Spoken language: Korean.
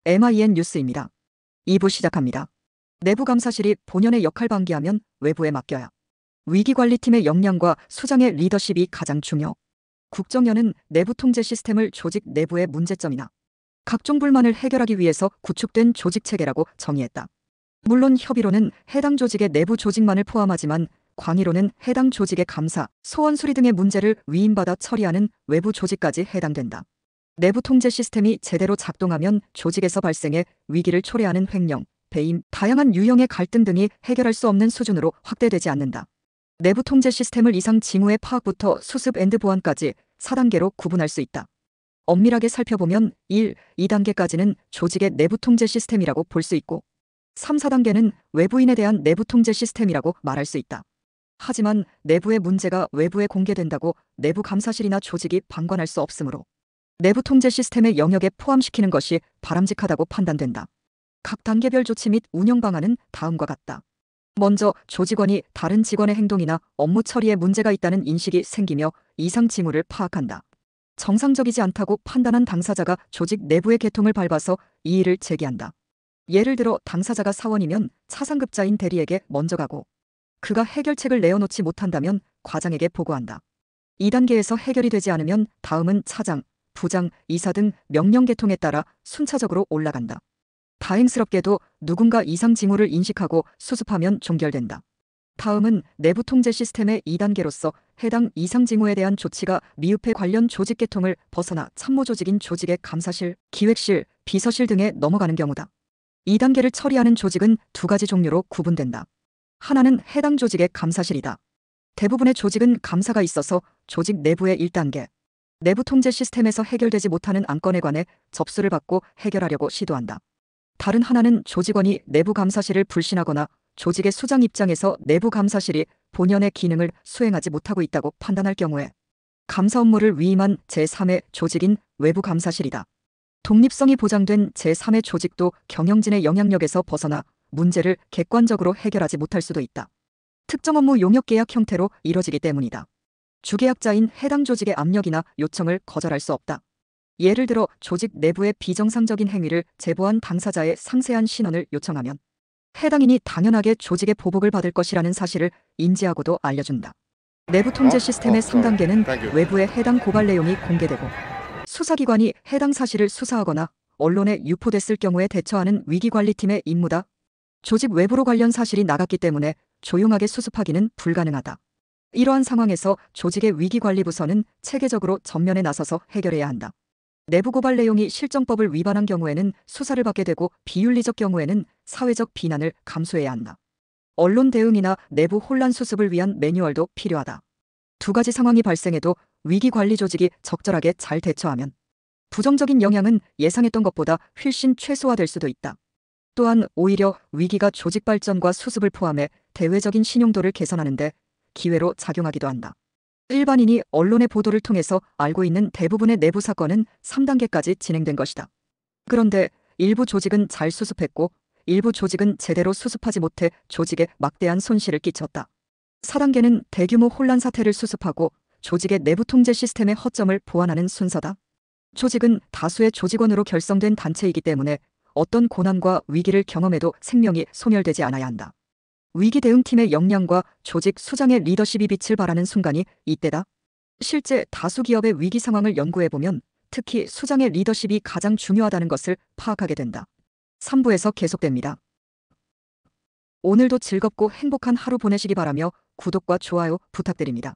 MIN 뉴스입니다. 2부 시작합니다. 내부 감사실이 본연의 역할 방기하면 외부에 맡겨야. 위기관리팀의 역량과 수장의 리더십이 가장 중요. 국정연은 내부 통제 시스템을 조직 내부의 문제점이나 각종 불만을 해결하기 위해서 구축된 조직체계라고 정의했다. 물론 협의로는 해당 조직의 내부 조직만을 포함하지만 광의로는 해당 조직의 감사, 소원 수리 등의 문제를 위임받아 처리하는 외부 조직까지 해당된다. 내부 통제 시스템이 제대로 작동하면 조직에서 발생해 위기를 초래하는 횡령, 배임, 다양한 유형의 갈등 등이 해결할 수 없는 수준으로 확대되지 않는다. 내부 통제 시스템을 이상 징후의 파악부터 수습 앤드 보완까지 4단계로 구분할 수 있다. 엄밀하게 살펴보면 1, 2단계까지는 조직의 내부 통제 시스템이라고 볼 수 있고 3, 4단계는 외부인에 대한 내부 통제 시스템이라고 말할 수 있다. 하지만 내부의 문제가 외부에 공개된다고 내부 감사실이나 조직이 방관할 수 없으므로 내부 통제 시스템의 영역에 포함시키는 것이 바람직하다고 판단된다. 각 단계별 조치 및 운영 방안은 다음과 같다. 먼저 조직원이 다른 직원의 행동이나 업무 처리에 문제가 있다는 인식이 생기며 이상 징후를 파악한다. 정상적이지 않다고 판단한 당사자가 조직 내부의 개통을 밟아서 이의를 제기한다. 예를 들어 당사자가 사원이면 차상급자인 대리에게 먼저 가고 그가 해결책을 내어놓지 못한다면 과장에게 보고한다. 2단계에서 해결이 되지 않으면 다음은 차장, 부장, 이사 등 명령 계통에 따라 순차적으로 올라간다. 다행스럽게도 누군가 이상 징후를 인식하고 수습하면 종결된다. 다음은 내부 통제 시스템의 2단계로서 해당 이상 징후에 대한 조치가 미흡해 관련 조직 계통을 벗어나 참모 조직인 조직의 감사실, 기획실, 비서실 등에 넘어가는 경우다. 2단계를 처리하는 조직은 두 가지 종류로 구분된다. 하나는 해당 조직의 감사실이다. 대부분의 조직은 감사가 있어서 조직 내부의 1단계, 내부 통제 시스템에서 해결되지 못하는 안건에 관해 접수를 받고 해결하려고 시도한다. 다른 하나는 조직원이 내부 감사실을 불신하거나 조직의 수장 입장에서 내부 감사실이 본연의 기능을 수행하지 못하고 있다고 판단할 경우에 감사 업무를 위임한 제3의 조직인 외부 감사실이다. 독립성이 보장된 제3의 조직도 경영진의 영향력에서 벗어나 문제를 객관적으로 해결하지 못할 수도 있다. 특정 업무 용역 계약 형태로 이뤄지기 때문이다. 주계약자인 해당 조직의 압력이나 요청을 거절할 수 없다. 예를 들어 조직 내부의 비정상적인 행위를 제보한 당사자의 상세한 신원을 요청하면 해당인이 당연하게 조직의 보복을 받을 것이라는 사실을 인지하고도 알려준다. 내부 통제 시스템의 3단계는 외부의 해당 고발 내용이 공개되고 수사기관이 해당 사실을 수사하거나 언론에 유포됐을 경우에 대처하는 위기관리팀의 임무다. 조직 외부로 관련 사실이 나갔기 때문에 조용하게 수습하기는 불가능하다. 이러한 상황에서 조직의 위기관리부서는 체계적으로 전면에 나서서 해결해야 한다. 내부 고발 내용이 실정법을 위반한 경우에는 수사를 받게 되고 비윤리적 경우에는 사회적 비난을 감수해야 한다. 언론 대응이나 내부 혼란 수습을 위한 매뉴얼도 필요하다. 두 가지 상황이 발생해도 위기관리 조직이 적절하게 잘 대처하면 부정적인 영향은 예상했던 것보다 훨씬 최소화될 수도 있다. 또한 오히려 위기가 조직 발전과 수습을 포함해 대외적인 신용도를 개선하는 데 기회로 작용하기도 한다. 일반인이 언론의 보도를 통해서 알고 있는 대부분의 내부 사건은 3단계까지 진행된 것이다. 그런데 일부 조직은 잘 수습했고 일부 조직은 제대로 수습하지 못해 조직에 막대한 손실을 끼쳤다. 4단계는 대규모 혼란 사태를 수습하고 조직의 내부 통제 시스템의 허점을 보완하는 순서다. 조직은 다수의 조직원으로 결성된 단체이기 때문에 어떤 고난과 위기를 경험해도 생명이 소멸되지 않아야 한다. 위기 대응팀의 역량과 조직 수장의 리더십이 빛을 발하는 순간이 이때다. 실제 다수 기업의 위기 상황을 연구해보면 특히 수장의 리더십이 가장 중요하다는 것을 파악하게 된다. 3부에서 계속됩니다. 오늘도 즐겁고 행복한 하루 보내시기 바라며 구독과 좋아요 부탁드립니다.